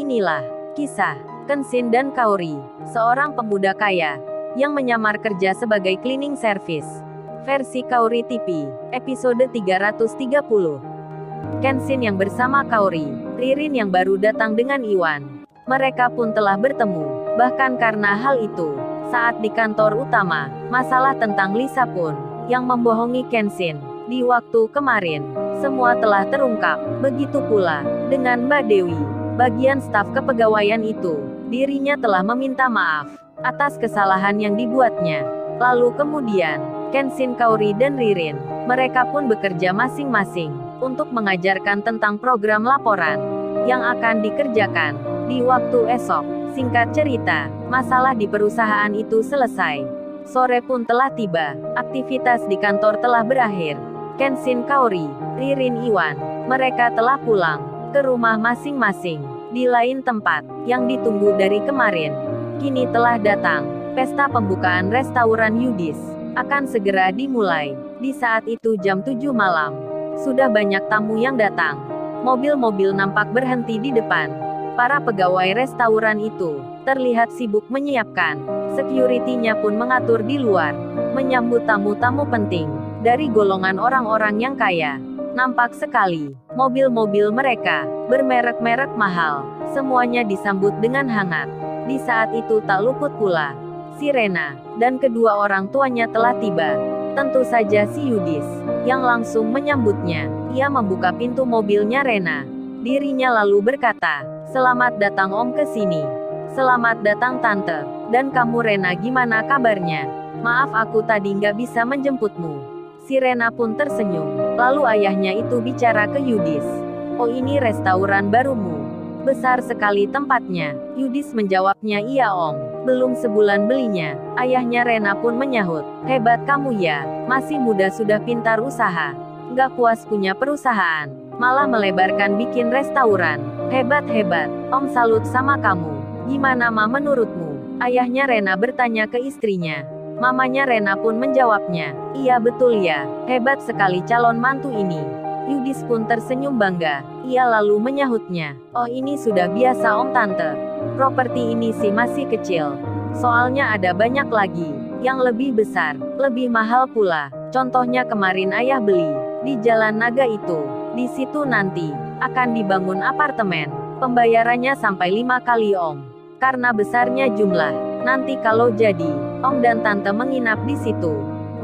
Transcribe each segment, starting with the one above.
Inilah kisah Kenshin dan Kaori, seorang pemuda kaya yang menyamar kerja sebagai cleaning service. Versi Kaori TV, episode 330. Kenshin yang bersama Kaori, Ririn yang baru datang dengan Iwan. Mereka pun telah bertemu, bahkan karena hal itu, saat di kantor utama, masalah tentang Lisa pun, yang membohongi Kenshin, di waktu kemarin, semua telah terungkap, begitu pula, dengan Mbak Dewi, bagian staf kepegawaian itu, dirinya telah meminta maaf, atas kesalahan yang dibuatnya. Lalu kemudian, Kenshin, Kaori dan Ririn, mereka pun bekerja masing-masing, untuk mengajarkan tentang program laporan, yang akan dikerjakan, di waktu esok. Singkat cerita, masalah di perusahaan itu selesai. Sore pun telah tiba, aktivitas di kantor telah berakhir. Kenshin, Kaori, Ririn, Iwan, mereka telah pulang, ke rumah masing-masing, di lain tempat, yang ditunggu dari kemarin. Kini telah datang, pesta pembukaan restoran Yudis, akan segera dimulai. Di saat itu jam 7 malam, sudah banyak tamu yang datang. Mobil-mobil nampak berhenti di depan. Para pegawai restoran itu, terlihat sibuk menyiapkan. Security-nya pun mengatur di luar, menyambut tamu-tamu penting, dari golongan orang-orang yang kaya. Nampak sekali, mobil-mobil mereka, bermerek-merek mahal, semuanya disambut dengan hangat. Di saat itu tak luput pula, si Rena, dan kedua orang tuanya telah tiba. Tentu saja si Yudis, yang langsung menyambutnya. Ia membuka pintu mobilnya Rena. Dirinya lalu berkata, "Selamat datang Om ke sini." "Selamat datang Tante. Dan kamu Rena, gimana kabarnya? Maaf aku tadi nggak bisa menjemputmu." Si Rena pun tersenyum. Lalu ayahnya itu bicara ke Yudis. "Oh, ini restoran barumu? Besar sekali tempatnya." Yudis menjawabnya, "Iya Om, belum sebulan belinya." Ayahnya Rena pun menyahut, "Hebat kamu ya, masih muda sudah pintar usaha. Nggak puas punya perusahaan, malah melebarkan bikin restoran. Hebat-hebat, Om salut sama kamu. Gimana Ma menurutmu?" Ayahnya Rena bertanya ke istrinya. Mamanya Rena pun menjawabnya, "Iya betul ya, hebat sekali calon mantu ini." Yudis pun tersenyum bangga. Ia lalu menyahutnya, "Oh ini sudah biasa Om Tante. Properti ini sih masih kecil. Soalnya ada banyak lagi, yang lebih besar, lebih mahal pula. Contohnya kemarin ayah beli, di Jalan Naga itu. Di situ nanti, akan dibangun apartemen. Pembayarannya sampai 5 kali Om. Karena besarnya jumlah. Nanti kalau jadi, Om dan Tante menginap di situ."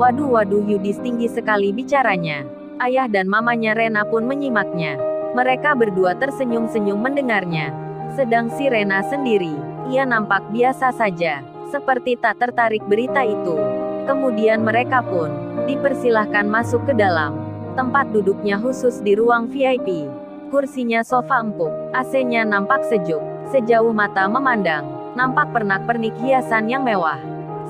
Waduh, Yudis tinggi sekali bicaranya. Ayah dan mamanya Rena pun menyimaknya. Mereka berdua tersenyum-senyum mendengarnya. Sedang si Rena sendiri, ia nampak biasa saja, seperti tak tertarik berita itu. Kemudian mereka pun dipersilahkan masuk ke dalam tempat duduknya khusus di ruang VIP. Kursinya sofa empuk, AC-nya nampak sejuk, sejauh mata memandang, nampak pernak-pernik hiasan yang mewah.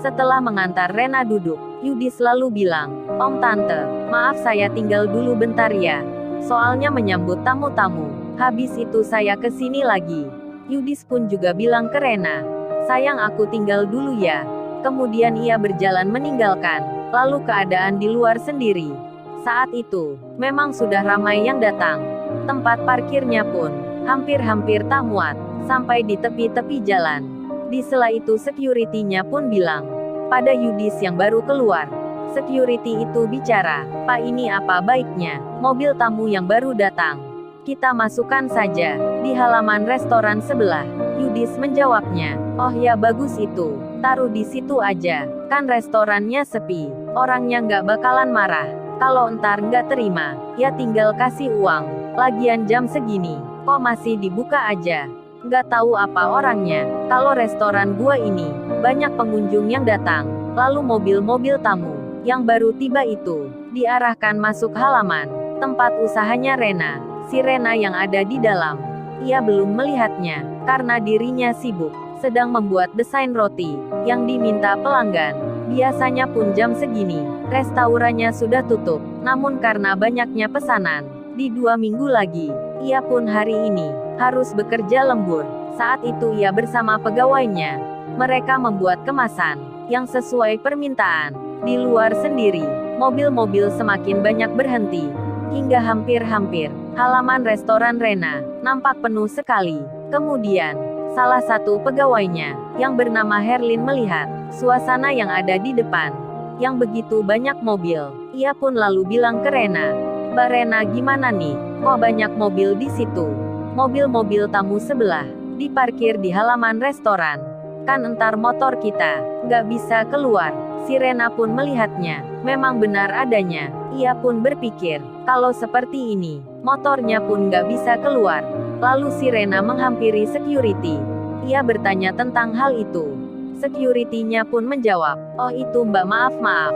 Setelah mengantar Rena duduk, Yudis lalu bilang, "Om Tante, maaf saya tinggal dulu bentar ya. Soalnya menyambut tamu-tamu. Habis itu saya ke sini lagi." Yudis pun juga bilang ke Rena, "Sayang aku tinggal dulu ya." Kemudian ia berjalan meninggalkan, lalu keadaan di luar sendiri. Saat itu, memang sudah ramai yang datang. Tempat parkirnya pun, hampir-hampir tak muat, sampai di tepi-tepi jalan. Di sela itu security-nya pun bilang, pada Yudis yang baru keluar. Security itu bicara, "Pak ini apa baiknya, mobil tamu yang baru datang. Kita masukkan saja, di halaman restoran sebelah." Yudis menjawabnya, "Oh ya bagus itu, taruh di situ aja, kan restorannya sepi, orangnya nggak bakalan marah. Kalau entar nggak terima, ya tinggal kasih uang. Lagian jam segini, kok masih dibuka aja? Nggak tahu apa orangnya. Kalau restoran gua ini, banyak pengunjung yang datang." Lalu mobil-mobil tamu, yang baru tiba itu, diarahkan masuk halaman tempat usahanya Rena. Si Rena yang ada di dalam, ia belum melihatnya, karena dirinya sibuk, sedang membuat desain roti, yang diminta pelanggan. Biasanya pun jam segini, restorannya sudah tutup, namun karena banyaknya pesanan, di 2 minggu lagi, ia pun hari ini, harus bekerja lembur. Saat itu ia bersama pegawainya. Mereka membuat kemasan, yang sesuai permintaan. Di luar sendiri, mobil-mobil semakin banyak berhenti. Hingga hampir-hampir, halaman restoran Rena, nampak penuh sekali. Kemudian, salah satu pegawainya, yang bernama Herlin melihat suasana yang ada di depan, yang begitu banyak mobil. Ia pun lalu bilang ke Rena, "Mbak Rena, gimana nih? Kok banyak mobil di situ? Mobil-mobil tamu sebelah, diparkir di halaman restoran. Kan entar motor kita nggak bisa keluar." Si Rena pun melihatnya, memang benar adanya. Ia pun berpikir, kalau seperti ini, motornya pun nggak bisa keluar. Lalu si Rena menghampiri security. Ia bertanya tentang hal itu. Security-nya pun menjawab, "Oh itu Mbak, maaf.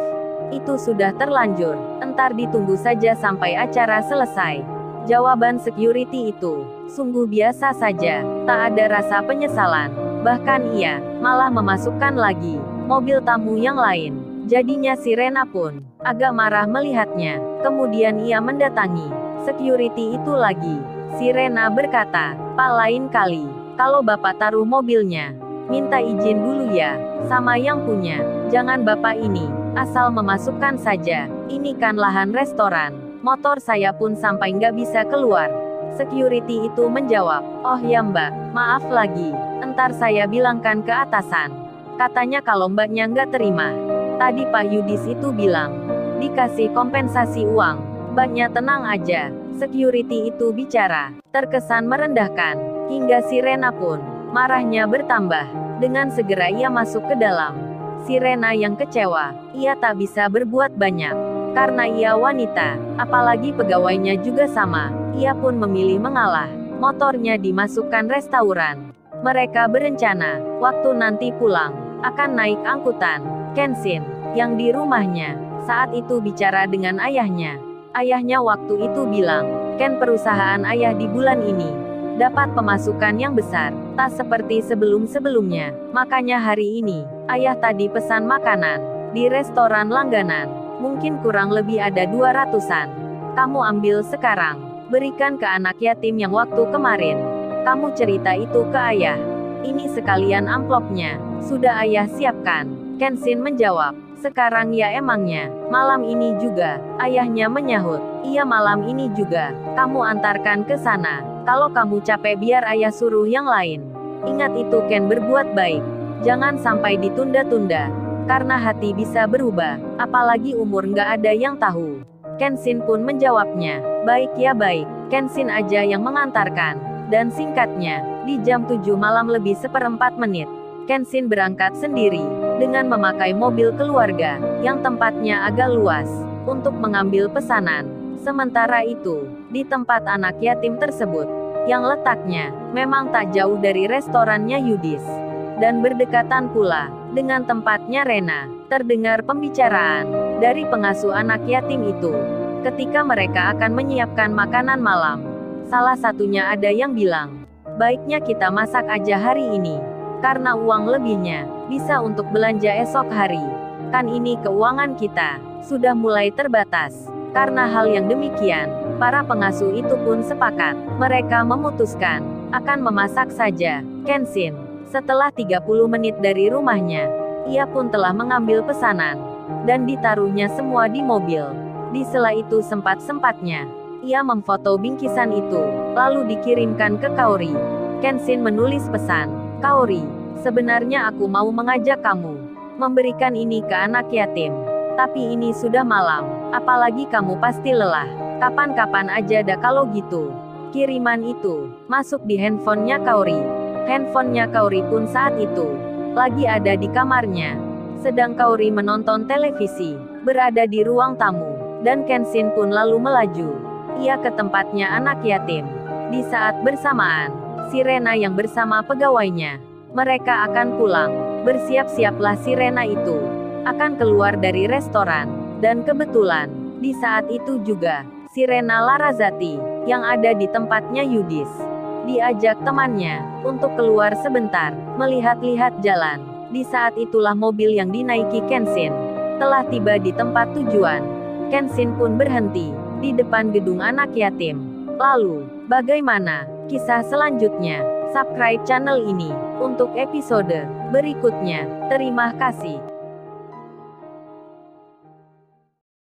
Itu sudah terlanjur, entar ditunggu saja sampai acara selesai." Jawaban security itu sungguh biasa saja, tak ada rasa penyesalan. Bahkan ia malah memasukkan lagi mobil tamu yang lain. Jadinya si Rena pun agak marah melihatnya. Kemudian ia mendatangi security itu lagi. Si Rena berkata, "Pak, lain kali kalau Bapak taruh mobilnya, minta izin dulu ya sama yang punya. Jangan Bapak ini asal memasukkan saja. Ini kan lahan restoran. Motor saya pun sampai nggak bisa keluar." Security itu menjawab, "Oh ya Mbak, maaf lagi. Entar saya bilangkan ke atasan. Katanya kalau Mbaknya nggak terima. Tadi Pak Yudis itu bilang dikasih kompensasi uang. Mbaknya tenang aja." Security itu bicara terkesan merendahkan, hingga si Rena pun marahnya bertambah. Dengan segera ia masuk ke dalam. Si Rena yang kecewa, ia tak bisa berbuat banyak. Karena ia wanita, apalagi pegawainya juga sama, ia pun memilih mengalah. Motornya dimasukkan restoran. Mereka berencana, waktu nanti pulang, akan naik angkutan. Kenshin, yang di rumahnya, saat itu bicara dengan ayahnya. Ayahnya waktu itu bilang, "Ken, perusahaan ayah di bulan ini dapat pemasukan yang besar, tak seperti sebelum-sebelumnya. Makanya hari ini, ayah tadi pesan makanan di restoran langganan. Mungkin kurang lebih ada 200-an. Kamu ambil sekarang, berikan ke anak yatim yang waktu kemarin kamu cerita itu ke ayah. Ini sekalian amplopnya, sudah ayah siapkan." Kenshin menjawab, "Sekarang ya emangnya, malam ini juga." Ayahnya menyahut, "Iya malam ini juga, kamu antarkan ke sana. Kalau kamu capek biar ayah suruh yang lain. Ingat itu Ken, berbuat baik. Jangan sampai ditunda-tunda. Karena hati bisa berubah, apalagi umur nggak ada yang tahu." Kenshin pun menjawabnya, "Baik ya baik." Kenshin aja yang mengantarkan. Dan singkatnya, di jam 7 malam lebih seperempat menit, Kenshin berangkat sendiri, dengan memakai mobil keluarga, yang tempatnya agak luas, untuk mengambil pesanan. Sementara itu, di tempat anak yatim tersebut, yang letaknya memang tak jauh dari restorannya Yudis, dan berdekatan pula dengan tempatnya Rena, terdengar pembicaraan dari pengasuh anak yatim itu. Ketika mereka akan menyiapkan makanan malam, salah satunya ada yang bilang, "Baiknya kita masak aja hari ini, karena uang lebihnya bisa untuk belanja esok hari. Kan ini keuangan kita sudah mulai terbatas." Karena hal yang demikian, para pengasuh itu pun sepakat. Mereka memutuskan akan memasak saja. Kenshin, setelah 30 menit dari rumahnya, ia pun telah mengambil pesanan dan ditaruhnya semua di mobil. Di sela itu sempat-sempatnya ia memfoto bingkisan itu, lalu dikirimkan ke Kaori. Kenshin menulis pesan, "Kaori, sebenarnya aku mau mengajak kamu memberikan ini ke anak yatim. Tapi ini sudah malam, apalagi kamu pasti lelah. Kapan-kapan aja dah kalau gitu." Kiriman itu masuk di handphonenya Kaori. Handphonenya Kaori pun saat itu lagi ada di kamarnya. Sedang Kaori menonton televisi, berada di ruang tamu, dan Kenshin pun lalu melaju. Ia ke tempatnya anak yatim. Di saat bersamaan, si Rena yang bersama pegawainya, mereka akan pulang. Bersiap-siaplah si Rena itu akan keluar dari restoran, dan kebetulan, di saat itu juga, si Rena Larrazati, yang ada di tempatnya Yudis, diajak temannya untuk keluar sebentar, melihat-lihat jalan. Di saat itulah mobil yang dinaiki Kenshin telah tiba di tempat tujuan. Kenshin pun berhenti di depan gedung anak yatim. Lalu, bagaimana kisah selanjutnya? Subscribe channel ini untuk episode berikutnya. Terima kasih.